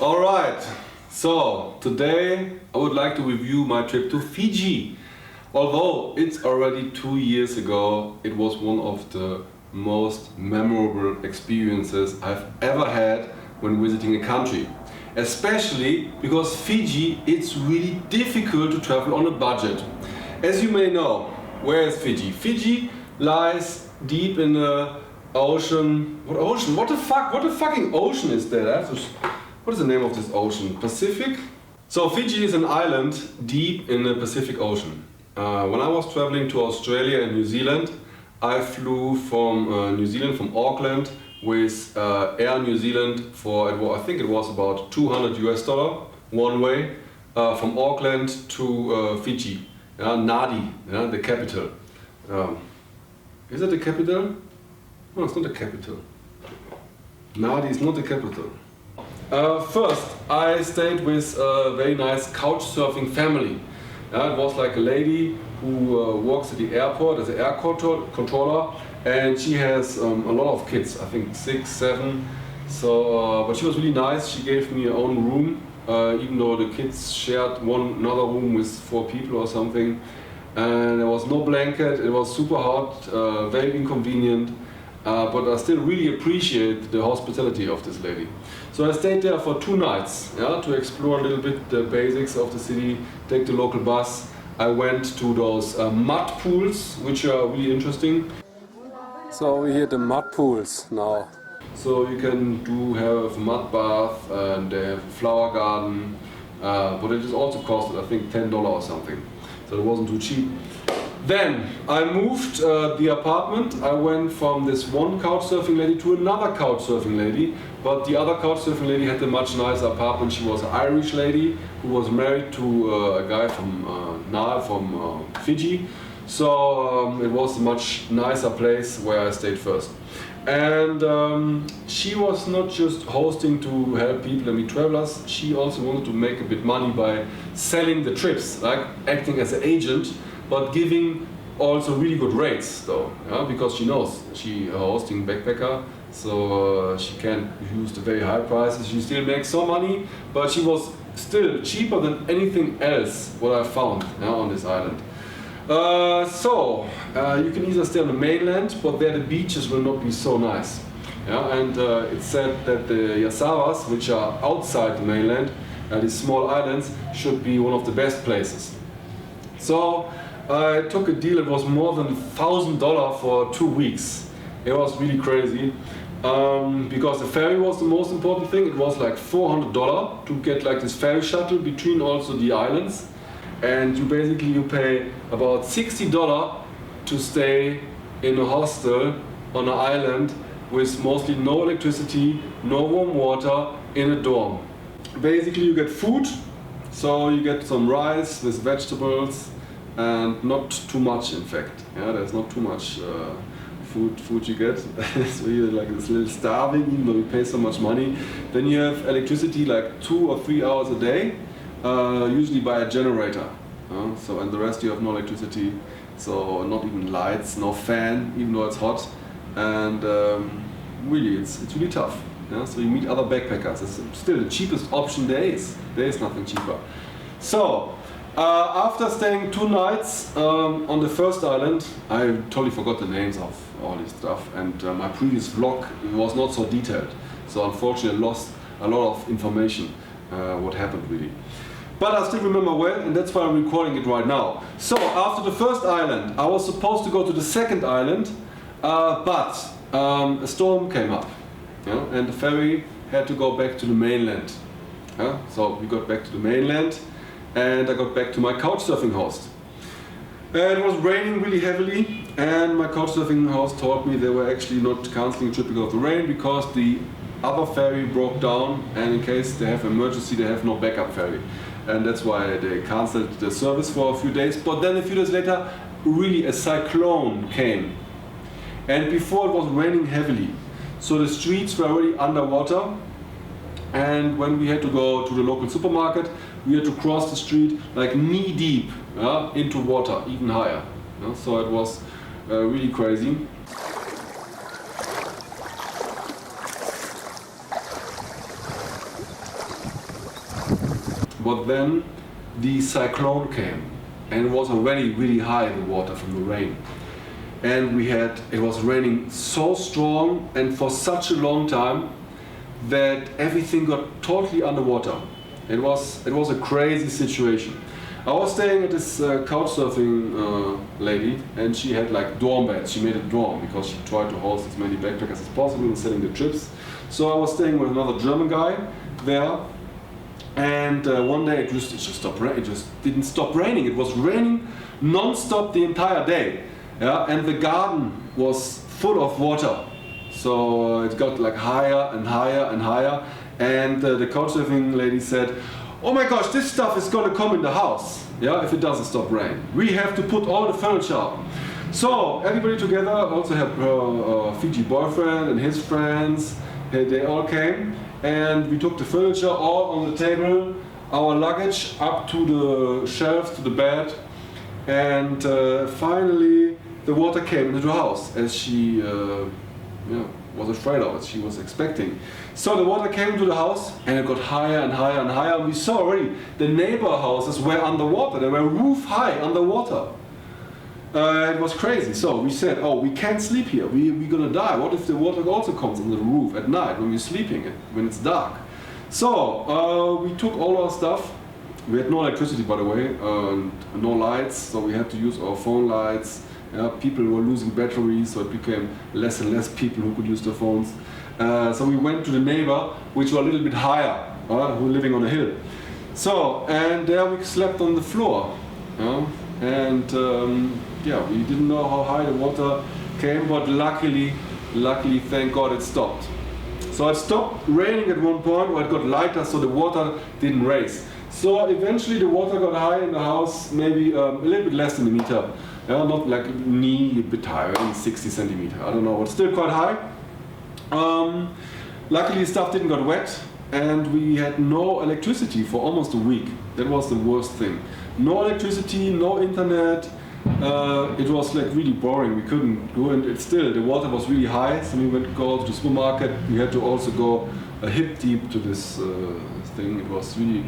Alright, so today I would like to review my trip to Fiji. Although it's already 2 years ago, it was one of the most memorable experiences I've ever had when visiting a country. Especially because Fiji, it's really difficult to travel on a budget. As you may know, where is Fiji? Fiji lies deep in the ocean. What ocean? What the fuck? What the fucking ocean is that? What is the name of this ocean? Pacific? So Fiji is an island deep in the Pacific Ocean. When I was traveling to Australia and New Zealand, I flew from New Zealand, from Auckland, with Air New Zealand for, I think it was about $200 one way, from Auckland to Fiji, Nadi, the capital. Is it the capital? No, it's not the capital. Nadi is not the capital. First, I stayed with a very nice couch surfing family. It was like a lady who works at the airport as an air controller, and she has a lot of kids, I think 6, 7. So, but she was really nice. She gave me her own room, even though the kids shared another room with 4 people or something. And there was no blanket. It was super hot, very inconvenient. But I still really appreciate the hospitality of this lady. So I stayed there for 2 nights, to explore a little bit the basics of the city, take the local bus. I went to those mud pools, which are really interesting. So we here the mud pools now. So you can have a mud bath, and they have a flower garden, but it is also costed, I think, $10 or something. So it wasn't too cheap. Then I moved the apartment. I went from this one couch surfing lady to another couch surfing lady, but the other couch surfing lady had a much nicer apartment. She was an Irish lady who was married to a guy from Fiji. So it was a much nicer place where I stayed first. And she was not just hosting to help people and meet travelers, she also wanted to make a bit money by selling the trips, like acting as an agent, but giving also really good rates though, because she knows she hosting backpacker, so she can't use the very high prices. She still makes some money, but she was still cheaper than anything else what I found on this island. You can either stay on the mainland, but there the beaches will not be so nice. And it's said that the Yasawas, which are outside the mainland, these small islands, should be one of the best places. So I took a deal. It was more than $1,000 for 2 weeks. It was really crazy, because the ferry was the most important thing. It was like $400 to get like this ferry shuttle between also the islands, and you pay about $60 to stay in a hostel on an island with mostly no electricity, no warm water, in a dorm. Basically you get food, so you get some rice with vegetables, and not too much, in fact. There's not too much food you get. So you're like this little starving, even though you pay so much money. Then you have electricity like 2 or 3 hours a day, usually by a generator. And the rest you have no electricity, so not even lights, no fan, even though it's hot. And really, it's really tough. So you meet other backpackers. It's still the cheapest option there is. There is nothing cheaper. So after staying 2 nights on the first island, I totally forgot the names of all this stuff, and my previous vlog was not so detailed. So unfortunately I lost a lot of information, what happened really. But I still remember well, and that's why I'm recording it right now. So after the first island, I was supposed to go to the second island, but a storm came up, and the ferry had to go back to the mainland. So we got back to the mainland, and I got back to my couchsurfing host. And it was raining really heavily, and my couchsurfing host told me they were actually not cancelling the trip because of the rain, because the other ferry broke down, and in case they have emergency, they have no backup ferry. And that's why they cancelled the service for a few days. But then a few days later, really a cyclone came. And before it was raining heavily, so the streets were already underwater. And when we had to go to the local supermarket, we had to cross the street like knee deep into water, even higher. So it was really crazy. but then the cyclone came, and it was already really high, the water from the rain. And it was raining so strong and for such a long time that everything got totally underwater. It was a crazy situation. I was staying at this couch surfing lady, and she had like dorm beds. She made a dorm because she tried to host as many backpackers as possible and selling the trips. So I was staying with another German guy there, and one day it just stopped raining. It just didn't stop raining. It was raining non-stop the entire day, yeah. And the garden was full of water, so it got like higher and higher and higher. And the couchsurfing lady said, "Oh my gosh, this stuff is gonna come in the house, yeah, if it doesn't stop rain. We have to put all the furniture up." So everybody together, also had her Fiji boyfriend and his friends, they all came, and we took the furniture all on the table, our luggage up to the shelf, to the bed, and finally the water came into the house, as she was afraid of it, she was expecting. So the water came into the house, and it got higher and higher and higher, and we saw already the neighbor houses were underwater, they were roof high underwater. It was crazy. So we said, "Oh, we can't sleep here, we're gonna die. What if the water also comes on the roof at night when we're sleeping, when it's dark?" So we took all our stuff. We had no electricity, by the way, and no lights, so we had to use our phone lights. People were losing batteries, so it became less and less people who could use their phones. So we went to the neighbor, which were a little bit higher, who were living on a hill. So, and there we slept on the floor. And we didn't know how high the water came, but luckily, thank God, it stopped. So it stopped raining at one point, or it got lighter, so the water didn't raise. So eventually the water got high in the house, maybe a little bit less than a meter. Not like knee, a bit higher, maybe 60 centimeters, I don't know, but still quite high. Luckily stuff didn't get wet, and we had no electricity for almost a week. That was the worst thing. No electricity, no internet. It was like really boring. We couldn't go, and the water was really high, so we went to go to the supermarket. We had to also go hip deep to this thing. It was really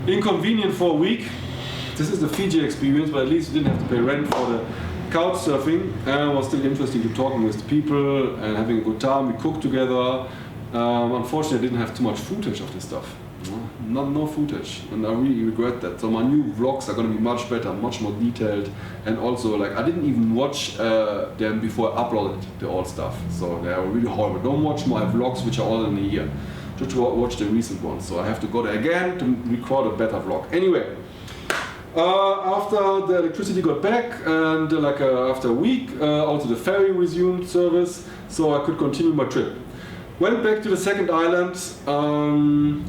inconvenient for a week. This is the Fiji experience, but at least you didn't have to pay rent for the couch surfing, and it was still interesting to talking with the people and having a good time. We cooked together. Unfortunately, I didn't have too much footage of this stuff. No footage, and I really regret that. So my new vlogs are going to be much better, much more detailed, and also like I didn't even watch them before I uploaded the old stuff. So they are really horrible. Don't watch my vlogs which are all in a year. Just watch the recent ones. So I have to go there again to record a better vlog. Anyway. After the electricity got back, and after a week, also the ferry resumed service, so I could continue my trip. Went back to the second island,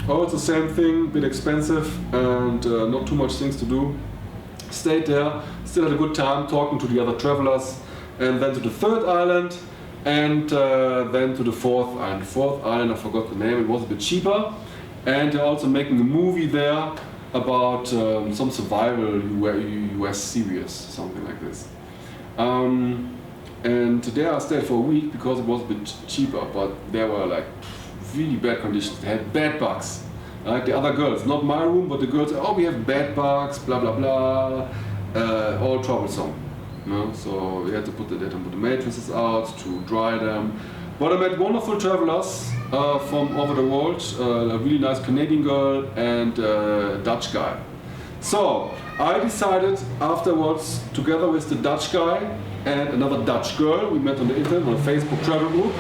also same thing, bit expensive and not too much things to do. Stayed there, still had a good time talking to the other travelers, and then to the third island, and then to the fourth island. Fourth island, I forgot the name, it was a bit cheaper, and they're also making a movie there about some survival US series, something like this. And there I stayed for a week because it was a bit cheaper, but there were like really bad conditions. They had bed bugs. Like the other girls, not my room, but the girls, "Oh, we have bed bugs, blah blah blah," all troublesome. So we had to put the mattresses out to dry them. But I met wonderful travelers from over the world, a really nice Canadian girl and a Dutch guy. So I decided afterwards, together with the Dutch guy and another Dutch girl, we met on the internet, on a Facebook travel group,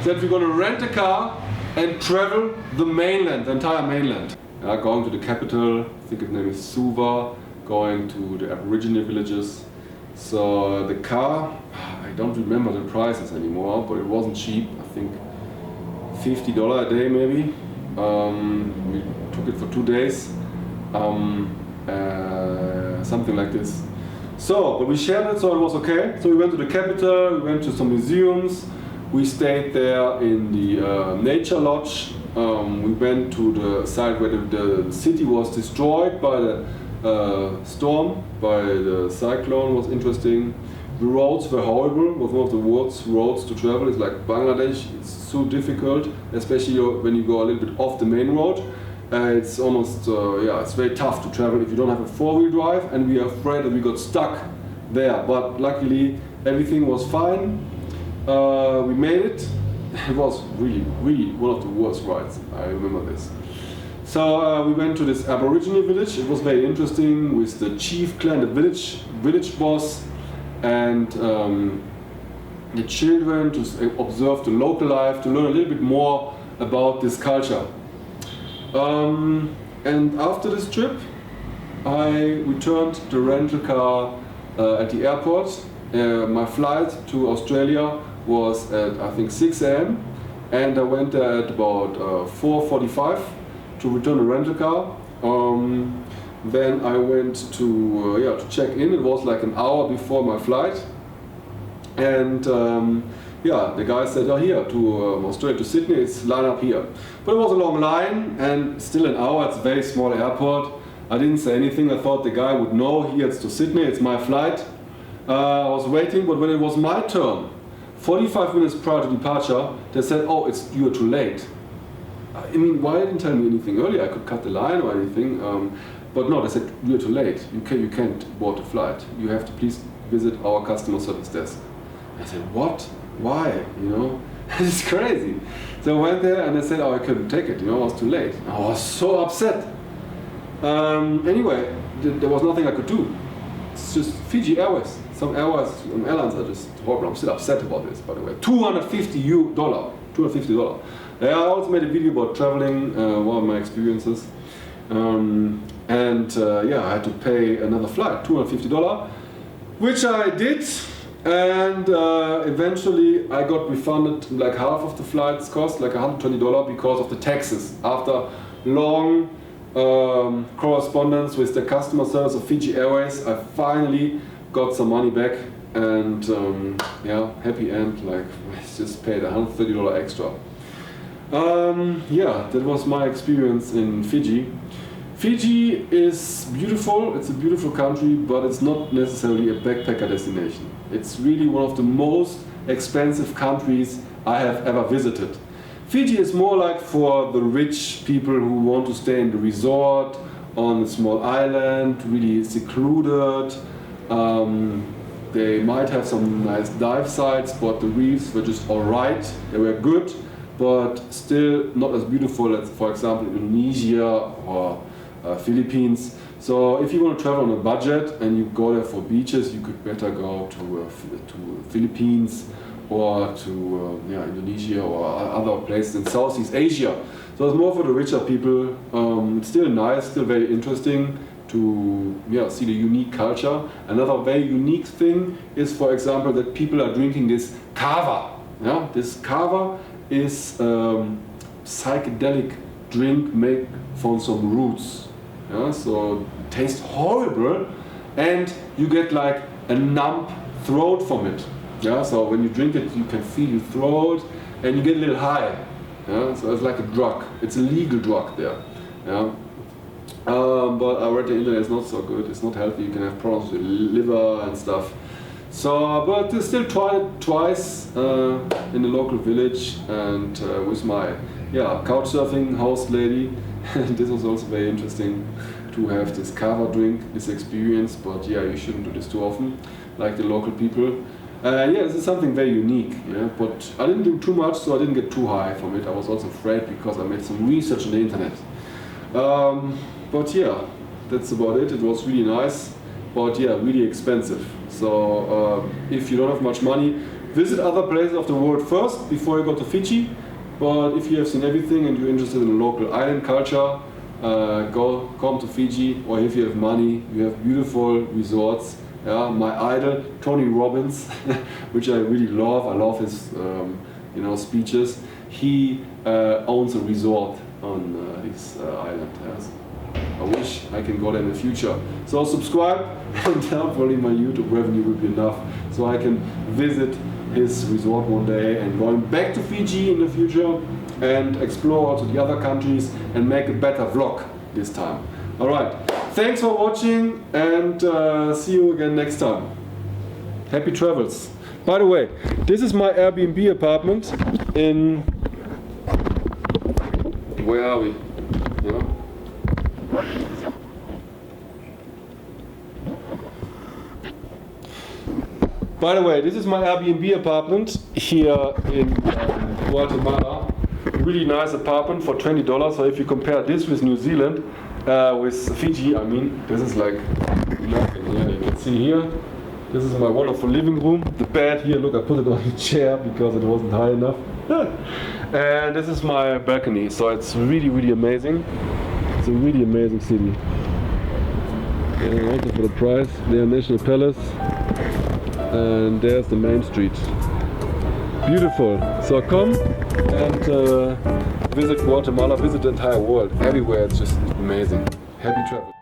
that we're going to rent a car and travel the mainland, the entire mainland. Going to the capital, I think its name is Suva, going to the Aboriginal villages. So the car, I don't remember the prices anymore, but it wasn't cheap. I think $50 a day maybe. We took it for 2 days, something like this. So, but we shared it, so it was okay. So we went to the capital, we went to some museums, we stayed there in the nature lodge. We went to the site where the city was destroyed by the storm, by the cyclone. Was interesting. The roads were horrible. It was one of the worst roads to travel. It's like Bangladesh. It's so difficult, especially when you go a little bit off the main road. It's almost, it's very tough to travel if you don't have a four-wheel drive, and we are afraid that we got stuck there. But luckily, everything was fine. We made it. It was really, really one of the worst rides. I remember this. So we went to this Aboriginal village. It was very interesting with the chief clan, the village boss, and the children to observe the local life, to learn a little bit more about this culture. And after this trip, I returned the rental car at the airport. My flight to Australia was at, I think, 6 a.m. and I went there at about 4:45 to return the rental car. Then I went to check in. It was like an hour before my flight, and the guy said, "Oh, here to Australia, to Sydney, it's line up here." But it was a long line, and still an hour. It's a very small airport. I didn't say anything. I thought the guy would know. Here it's to Sydney. It's my flight. I was waiting, but when it was my turn, 45 minutes prior to departure, they said, "Oh, you are too late." I mean, why didn't tell me anything earlier? I could cut the line or anything. But no, they said, "You're too late. You can't board the flight. You have to please visit our customer service desk." I said, "What? Why? You know, it's crazy." So I went there and they said, "Oh, I couldn't take it. You know, I was too late." I was so upset. Anyway, there was nothing I could do. It's just Fiji Airways. Some airlines are just horrible. I'm still upset about this, by the way. $250. I also made a video about traveling, one of my experiences. I had to pay another flight, $250, which I did. And eventually I got refunded like half of the flight's cost, like $120, because of the taxes. After long correspondence with the customer service of Fiji Airways, I finally got some money back, and happy end, like I just paid $130 extra. That was my experience in Fiji. Fiji is beautiful, it's a beautiful country, but it's not necessarily a backpacker destination. It's really one of the most expensive countries I have ever visited. Fiji is more like for the rich people who want to stay in the resort, on a small island, really secluded. They might have some nice dive sites, but the reefs were just alright. They were good, but still not as beautiful as, for example, Indonesia or Philippines. So if you want to travel on a budget and you go there for beaches, you could better go to Philippines or to Indonesia or other places in Southeast Asia. So it's more for the richer people. It's still nice, still very interesting to see the unique culture. Another very unique thing is, for example, that people are drinking this kava. Yeah? This kava is psychedelic drink made from some roots. Yeah? So it tastes horrible, and you get like a numb throat from it. Yeah? So when you drink it, you can feel your throat, and you get a little high. Yeah? So it's like a drug. It's a legal drug there. Yeah? But I read the internet, it's not so good, it's not healthy, you can have problems with liver and stuff. So, but I still tried it twice in the local village, and with my couch surfing host lady. This was also very interesting to have this kava drink, this experience, but you shouldn't do this too often, like the local people. This is something very unique, but I didn't do too much, so I didn't get too high from it. I was also afraid because I made some research on the internet. But that's about it. It was really nice, but really expensive. So if you don't have much money, visit other places of the world first before you go to Fiji. But if you have seen everything and you're interested in the local island culture, come to Fiji. Or if you have money, you have beautiful resorts. My idol, Tony Robbins, which I really love. I love his speeches. He owns a resort on his island. I wish I can go there in the future. So subscribe, and hopefully my YouTube revenue will be enough so I can visit his resort one day, and going back to Fiji in the future and explore also the other countries and make a better vlog this time. Alright, thanks for watching, and see you again next time. Happy travels. By the way, this is my Airbnb apartment in... Where are we? By the way, this is my Airbnb apartment here in Guatemala. Really nice apartment for $20. So if you compare this with New Zealand, with Fiji, I mean, this is like nothing here. You can see here, this is my wonderful living room. The bed here, look, I put it on a chair because it wasn't high enough. And this is my balcony, so it's really, really amazing. It's a really amazing city. And also for the price, their National Palace. And there's the main street. Beautiful. So come and visit Guatemala, visit the entire world. Everywhere it's just amazing. Happy travel.